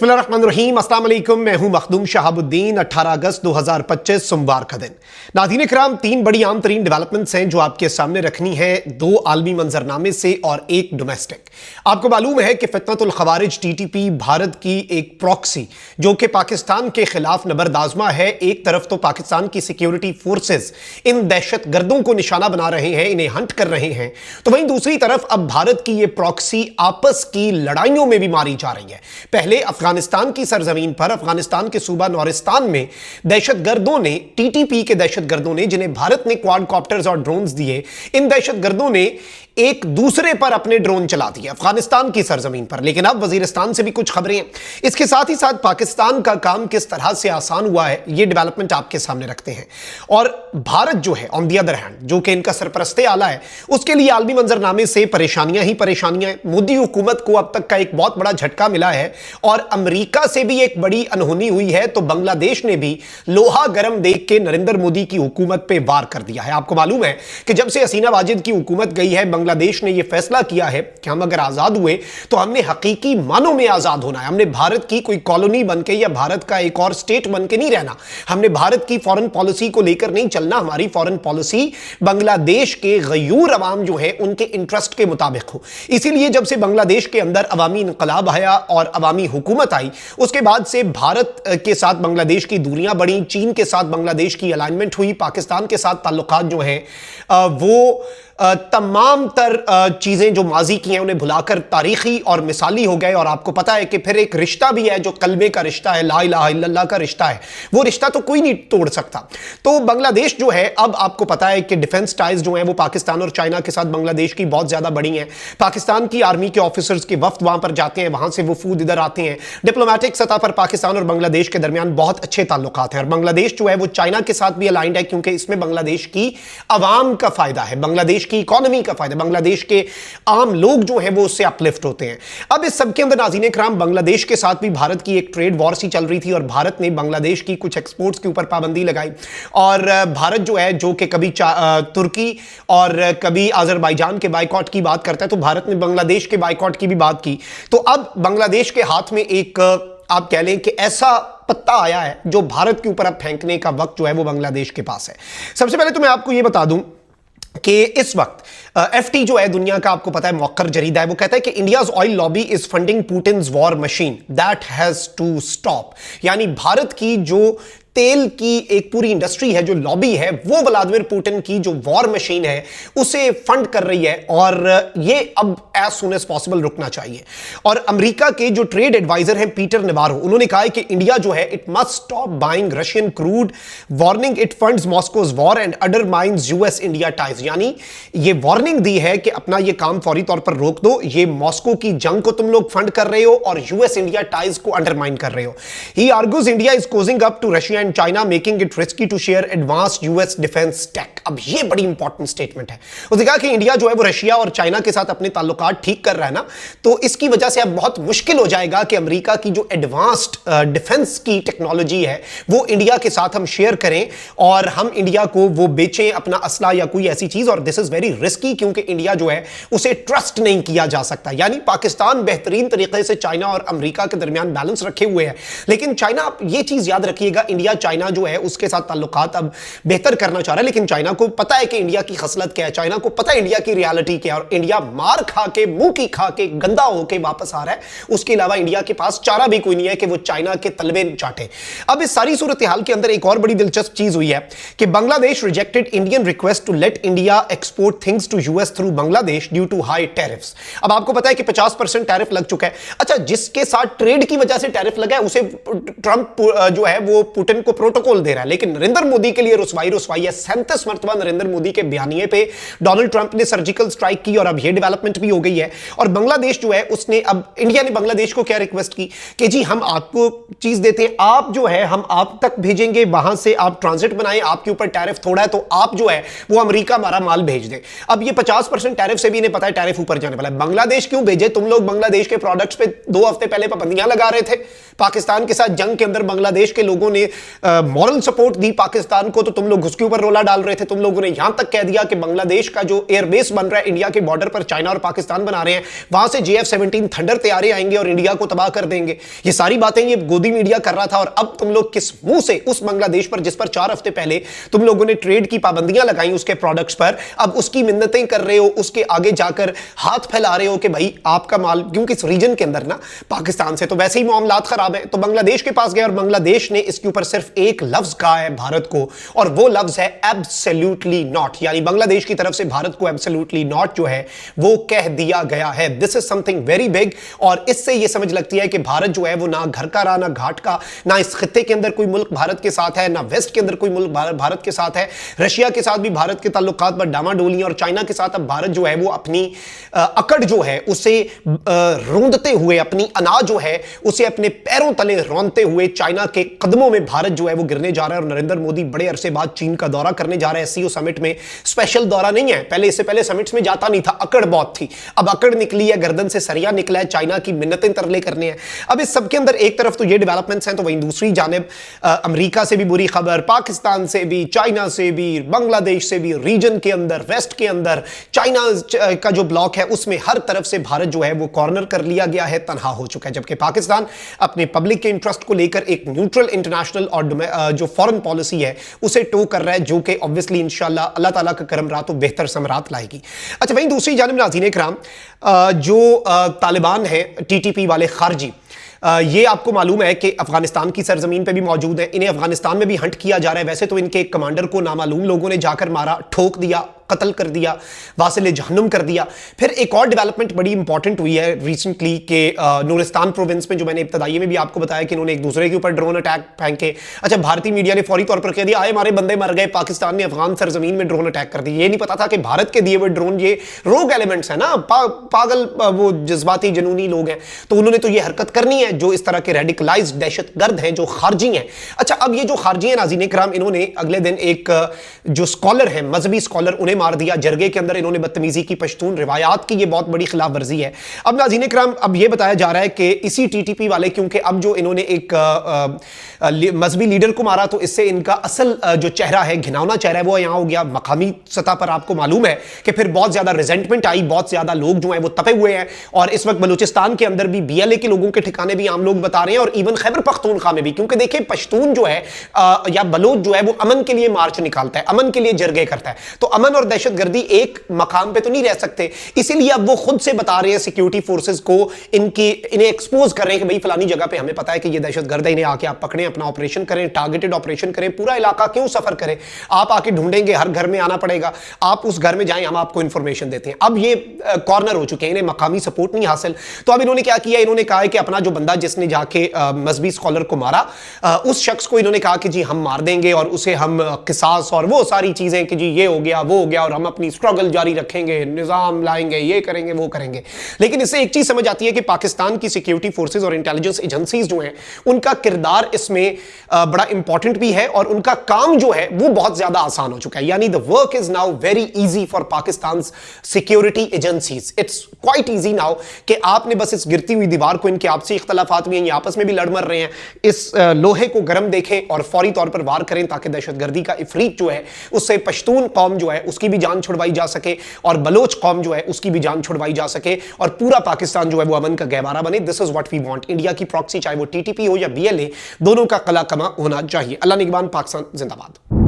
बिस्मिल्लाहिर्रहमानिर्रहीम, अस्सलाम वालेकुम। मैं हूं मखदूम शहाबुद्दीन। 18 अगस्त 2025 सोमवार का दिन। नाज़रीन इकराम, तीन बड़ी आम तरीन डेवलपमेंट्स हैं जो आपके सामने रखनी है, दो आलमी मंजरनामे से और एक डोमेस्टिक। आपको मालूम है कि फितनतुल खवारिज टीटीपी भारत की एक प्रॉक्सी जो कि पाकिस्तान के खिलाफ नबरदाजमा है। एक तरफ तो पाकिस्तान की सिक्योरिटी फोर्सेस इन दहशत गर्दों को निशाना बना रहे हैं, इन्हें हंट कर रहे हैं, तो वहीं दूसरी तरफ अब भारत की यह प्रॉक्सी आपस की लड़ाइयों में भी मारी जा रही है। पहले अफगानिस्तान की सरजमीन पर, अफगानिस्तान के सूबा नौरिस्तान में दहशतगर्दों ने, टीटीपी के दहशतगर्दों ने, जिन्हें भारत ने क्वाडकॉप्टर्स और ड्रोन्स दिए, इन दहशतगर्दों ने एक दूसरे पर अपने ड्रोन चला दिए अफगानिस्तान की सरजमीन पर। लेकिन अब वजीरिस्तान से भी कुछ खबरें हैं। इसके साथ ही साथ पाकिस्तान का काम किस तरह से आसान हुआ है, यह डेवलपमेंट आपके सामने रखते हैं। और भारत जो है ऑन दी अदर हैंड, जो कि इनका सरपरस्ते आला है, उसके लिए आलमी मंजरनामे से परेशानियां ही परेशानियां। मोदी हुकूमत को अब तक का एक बहुत बड़ा झटका मिला है और अमेरिका से भी एक बड़ी अनहोनी हुई है। तो बांग्लादेश ने भी लोहा गर्म देख के नरेंद्र मोदी की हुकूमत पे वार कर दिया है। आपको मालूम है कि जब से हसीना वाजिद की हुकूमत गई है, बांग्लादेश ने यह फैसला किया है कि हम अगर आजाद हुए तो हमने हकीकी मानों में आजाद होना है। हमने भारत की कोई कॉलोनी बनके या भारत का एक और स्टेट बनके नहीं रहना। हमने भारत की फॉरेन पॉलिसी को लेकर नहीं चलना। हमारी फॉरेन पॉलिसी बांग्लादेश के गयूर अवाम जो है उनके इंटरेस्ट के मुताबिक हो। इसीलिए जब से बांग्लादेश के अंदर अवामी इनकलाब आया और अवामी हुकूमत आई, उसके बाद से भारत के साथ बांग्लादेश की दूरियां बढ़ी, चीन के साथ बांग्लादेश की अलाइनमेंट हुई, पाकिस्तान के साथ ताल्लुकात जो हैं वो तमाम तर चीजें जो माजी की हैं उन्हें भुलाकर तारीखी और मिसाली हो गए। और आपको पता है कि फिर एक रिश्ता भी है जो कलमे का रिश्ता है, ला इलाहा इल्लल्लाह का रिश्ता है, वो रिश्ता तो कोई नहीं तोड़ सकता। तो बांग्लादेश जो है, अब आपको पता है कि डिफेंस टाइज जो हैं वो पाकिस्तान और चाइना के साथ बांग्लादेश की बहुत ज्यादा बड़ी हैं। पाकिस्तान की आर्मी के ऑफिसर्स के वफ्द वहां पर जाते हैं, वहां से वो फूद इधर आते हैं। डिप्लोमेटिक सतह पर पाकिस्तान और बांग्लादेश के दरमियान बहुत अच्छे ताल्लुकात हैं। और बांग्लादेश जो है वो चाइना के साथ भी अलाइंड है, क्योंकि इसमें बांग्लादेश की अवाम का फायदा है, बांग्लादेश की इकोनॉमी का फायदा, बांग्लादेश के आम लोग जो हैं वो उससे अपलिफ्ट होते हैं। अब इस सब के अंदर नाज़रीन इकराम, बांग्लादेश के साथ भी भारत की एक ट्रेड वॉर सी चल रही थी और भारत ने बांग्लादेश की कुछ एक्सपोर्ट्स के ऊपर पाबंदी लगाई। और भारत जो है, जो कि कभी तुर्की और कभी अजरबैजान के बाइकॉट की बात करता है, तो भारत ने बांग्लादेश के बाइकॉट की भी बात की। तो अब बांग्लादेश के हाथ में एक, आप कह लें कि ऐसा पत्ता आया है जो भारत के ऊपर अब फेंकने का वक्त जो है वो बांग्लादेश के पास है। सबसे पहले तो मैं आपको यह बता दूं कि इस वक्त एफटी जो है दुनिया का, आपको पता है, मौखर जरीदा है, वो कहता है कि India's oil lobby is funding Putin's war machine that has to stop. यानी भारत की जो तेल की एक पूरी इंडस्ट्री है, जो लॉबी है, वो व्लादिमीर पुतिन की जो वॉर मशीन है उसे फंड कर रही है और ये अब एज सून एज पॉसिबल रुकना चाहिए। और अमेरिका के जो ट्रेड एडवाइजर हैं पीटर नेवारो, उन्होंने कहा है कि इंडिया जो है it must stop buying Russian crude, warning it funds Moscow's war and undermines US India ties. यानी ये वार्निंग दी है कि अपना ये काम फौरी तौर पर रोक दो, ये मॉस्को की जंग को तुम लोग फंड कर रहे हो और यूएस इंडिया टाइज को अंडरमाइन कर रहे हो। He argues India is cozying up to Russia and China making it risky to share advanced US defense tech। अब ये बड़ी इंपॉर्टेंट स्टेटमेंट है। उसने कहा कि इंडिया जो है वो रशिया और चाइना के साथ अपने ताल्लुकात ठीक कर रहा है ना, तो इसकी वजह से अब बहुत मुश्किल हो जाएगा कि अमेरिका की जो एडवांस्ड डिफेंस की टेक्नोलॉजी है वो इंडिया के साथ हम शेयर करें और हम इंडिया को वो बेचें अपना असला या कोई ऐसी चीज। और दिस इज वेरी रिस्की, क्योंकि इंडिया जो है उसे ट्रस्ट नहीं किया जा सकता। यानी पाकिस्तान बेहतरीन तरीके से चाइना और अमेरिका के दरमियान बैलेंस रखे हुए है, लेकिन चाइना, ये चीज याद रखिएगा, इंडिया चाइना जो है उसके साथ ताल्लुकात अब बेहतर करना चाह रहा है, लेकिन चाइना को पता है कि इंडिया की खसलत क्या है, चाइना को पता है इंडिया की रियलिटी क्या है, और इंडिया मार खा के, मुंह की खा के, गंदा होके वापस आ रहा है। उसके अलावा इंडिया के पास चारा भी कोई नहीं है कि वो चाइना के तलवे चाटे। अब इस सारी सूरत हाल के अंदर एक और बड़ी दिलचस्प चीज हुई है कि Bangladesh rejected Indian request to let India export things to US through Bangladesh due to high tariffs. अब आपको पता है कि 50% टैरिफ लग चुका है। अच्छा, जिसके साथ ट्रेड की वजह से टैरिफ लगा है उसे ट्रंप जो है वो पुतिन को प्रोटोकॉल दे रहा है, लेकिन नरेंद्र मोदी के लिए रुसवाई है। 37 मरतबा नरेंद्र मोदी के बयानिए पे डोनाल्ड ट्रंप ने सर्जिकल स्ट्राइक की और अब यह डेवलपमेंट भी हो गई है। और बांग्लादेश जो है उसने, अब इंडिया ने बांग्लादेश को क्या रिक्वेस्ट की कि जी हम आपको चीज देते हैं, आप जो है हम आप तक भेजेंगे, वहां से आप ट्रांजिट बनाएं, आपके ऊपर टैरिफ थोड़ा है तो आप जो है वो अमेरिका हमारा माल भेज दें। अब ये 50% टैरिफ से भी इन्हें पता है टैरिफ ऊपर जाने वाला है। बांग्लादेश क्यों भेजे? तुम लोग बांग्लादेश के प्रोडक्ट्स पे 2 हफ्ते पहले पाबंदियां लगा रहे थे, पाकिस्तान के साथ जंग के अंदर बांग्लादेश के लोगों ने मॉरल सपोर्ट दी पाकिस्तान को, तो तुम लोग उसके ऊपर रोला डाल रहे थे। तुम लोगों ने यहां तक कह दिया कि बांग्लादेश का जो एयरबेस बन रहा है इंडिया के बॉर्डर पर, चाइना और पाकिस्तान बना रहे हैं, वहां से JF-17 थंडर तैयारे आएंगे और इंडिया को तबाह कर देंगे। ये सारी बातें ये गोदी मीडिया कर रहा था, और अब तुम लोग किस मुंह से उस बांग्लादेश पर, जिस पर 4 हफ्ते पहले तुम लोगों ने ट्रेड की पाबंदियां लगाई उसके प्रोडक्ट्स पर, अब उसकी मिन्नतें कर रहे हो, उसके आगे जाकर हाथ फैला रहे हो कि भाई आपका माल, क्योंकि इस रीजन के अंदर ना पाकिस्तान से तो वैसे ही मामलात खराब है, तो बांग्लादेश के पास गए और बांग्लादेश ने इसके ऊपर सिर्फ एक लफ्ज कहा है भारत को, और वो लफ्ज है एब्सोल्युटली नॉट। यानी बांग्लादेश की तरफ से भारत को एब्सोल्युटली नॉट जो है वो कह दिया गया है। This is something very big, और इससे ये समझ लगती है कि भारत जो है वो ना घर का रहा ना घाट का, ना इस खित्ते के अंदर कोई मुल्क भारत के साथ है, ना वेस्ट के अंदर कोई मुल्क भारत के साथ है। रशिया के साथ भी भारत के ताल्लुकात पर डामाडोली, और चाइना के साथ अब भारत जो है वो अपनी अकड़ जो है उसे रोंदते हुए, अपनी अना जो है उसे अपने पैरों तले रौंदते हुए चाइना के कदमों में भारत जो है वो गिरने जा रहा है। और नरेंद्र मोदी बड़े अरसे बाद चीन का दौरा करने जा रहे हैं SCO समिट में। स्पेशल दौरा नहीं है, पहले इससे पहले समिट्स में जाता नहीं था, अकड़ बहुत थी, अब अकड़ निकली है, गर्दन से सरिया निकला है, चाइना की मिन्नतें तरले करने हैं। अब इस सबके अंदर एक तरफ तो ये डेवलपमेंट्स हैं, तो वहीं दूसरी जानिब अमेरिका से भी बुरी खबर, पाकिस्तान से भी, चाइना से भी, बांग्लादेश से भी, रीजन के अंदर, वेस्ट के अंदर, चाइना का जो ब्लॉक है उसमें हर तरफ से भारत जो है वो कॉर्नर कर लिया गया है, तनहा हो चुका है। जबकि पाकिस्तान अपने पब्लिक के इंटरेस्ट को लेकर एक न्यूट्रल इंटरनेशनल और जो फॉरेन पॉलिसी है उसे टो कर रहा है, जो कि ऑब्वियसली इंशाल्लाह अल्लाह ताला का करम रहा तो बेहतर समरात लाएगी। अच्छा, वहीं दूसरी जानिब नाज़रीन इकराम, जो तालिबान है, TTP वाले खारजी, ये आपको मालूम है कि अफगानिस्तान की सरजमीन पे भी मौजूद है, इन्हें अफगानिस्तान में भी हंट किया जा रहा है। वैसे तो इनके एक कमांडर को नामालूम लोगों ने जाकर मारा, ठोक दिया, कत्ल कर दिया, वासिल जहन्नुम कर दिया। फिर एक और डेवलपमेंट बड़ी इंपॉर्टेंट हुई है रिसेंटली के नूरिस्तान प्रोविंस में, जो मैंने इब्तदाई में भी आपको बताया कि इन्होंने एक दूसरे के ऊपर ड्रोन अटैक फेंके। अच्छा, भारतीय मीडिया ने फौरी तौर पर कह दिया आए हमारे बंदे मर गए, पाकिस्तान ने अफगान सरजमीन में ड्रोन अटैक कर दिया। ये नहीं पता था कि भारत के दिए हुए ड्रोन ये रोग एलिमेंट्स है ना, पागल वो जज्बाती जनूनी लोग हैं, तो उन्होंने तो ये हरकत करनी है जो इस तरह के रेडिकलाइज्ड दहशतगर्द हैं, जो खारजी हैं। अच्छा, अब ये जो खारजी हैं नाज़रीन इकराम, इन्होंने अगले दिन एक जो स्कॉलर है, मजहबी स्कॉलर, उन्हें मार दिया। जरगे के अंदर इन्होंने बदतमीजी की, पश्तून रिवायात की ये बहुत बड़ी खिलाफ वर्जी है। अब नाज़रीन इकराम, अब ये बताया जा रहा है कि इसी TTP वाले, क्योंकि अब जो इन्होंने एक मजहबी लीडर को मारा, तो इससे इनका असल जो चेहरा है, घिनौना चेहरा है, वो यहां हो गया। मकामी सतह पर आपको मालूम है कि फिर बहुत ज्यादा रिजेंटमेंट आई, बहुत ज्यादा लोग जो है वो तपे हुए हैं, और इस वक्त बलूचिस्तान के अंदर भी BLA के लोगों के ठिकाने भी आम लोग बता रहे हैं, और इवन खैबर पख्तूनख्वा में भी, क्योंकि देखिए पश्तून जो है या बलोच जो है वो अमन के लिए मार्च निकालता है, अमन के लिए जरगे करता है, तो अमन और दहशतगर्दी एक मकाम पे तो नहीं रह सकते। इसीलिए अब वो खुद से बता रहे हैं सिक्योरिटी फोर्सेस को, इन्हें एक्सपोज कर रहे हैं कि भाई फलानी जगह पे हमें पता है कि ये दहशतगर्द है, इन्हें आके आप पकड़ें, अपना ऑपरेशन करें, टारगेटेड ऑपरेशन करें, पूरा इलाका क्यों सफर करें, आप आके ढूंढेंगे, हर घर में आना पड़ेगा, आप उस घर में जाएं, हम आपको इंफॉर्मेशन देते हैं। अब ये कॉर्नर हो चुके हैं, इन्हें मकामी सपोर्ट नहीं हासिल। तो अब इन्होंने क्या किया, इन्होंने कहा है कि अपना जो बंदा जिसने जाके मजहबी स्कॉलर को मारा, उस शख्स को इन्होंने कहा कि जी हम मार देंगे, और उसे हम किसास और वो सारी चीजें कि जी ये हो गया वो हो गया, और हम अपनी स्ट्रगल जारी रखेंगे, निजाम लाएंगे, ये करेंगे वो करेंगे। लेकिन इससे एक चीज समझ आती है कि पाकिस्तान की सिक्योरिटी फोर्सेस और इंटेलिजेंस एजेंसीज जो हैं, उनका किरदार इसमें बड़ा इंपॉर्टेंट भी है, और उनका काम जो है वो बहुत ज्यादा आसान हो चुका है। यानी the work is now very easy for Pakistan security agencies. It's quite easy now कि आपने बस इस गिरती हुई दीवार को, इनके आपसी इख्तलाफात भी हैं, ये आपस में भी लड़ मर रहे हैं, इस लोहे को गर्म देखें और फौरी तौर पर वार करें, ताकि दहशतगर्दी का इफरीत जो है उससे पश्तून कौम जो है उसकी भी जान छुड़वाई जा सके, और बलोच कौम जो है उसकी भी जान छुड़वाई जा सके, और पूरा पाकिस्तान जो है वो अमन का गहवारा बने। This is what we want. India की प्रॉक्सी, चाहे वो TTP हो या BLA, दोनों का कला कमा होना चाहिए। अल्लाह निगहबान, पाकिस्तान जिंदाबाद।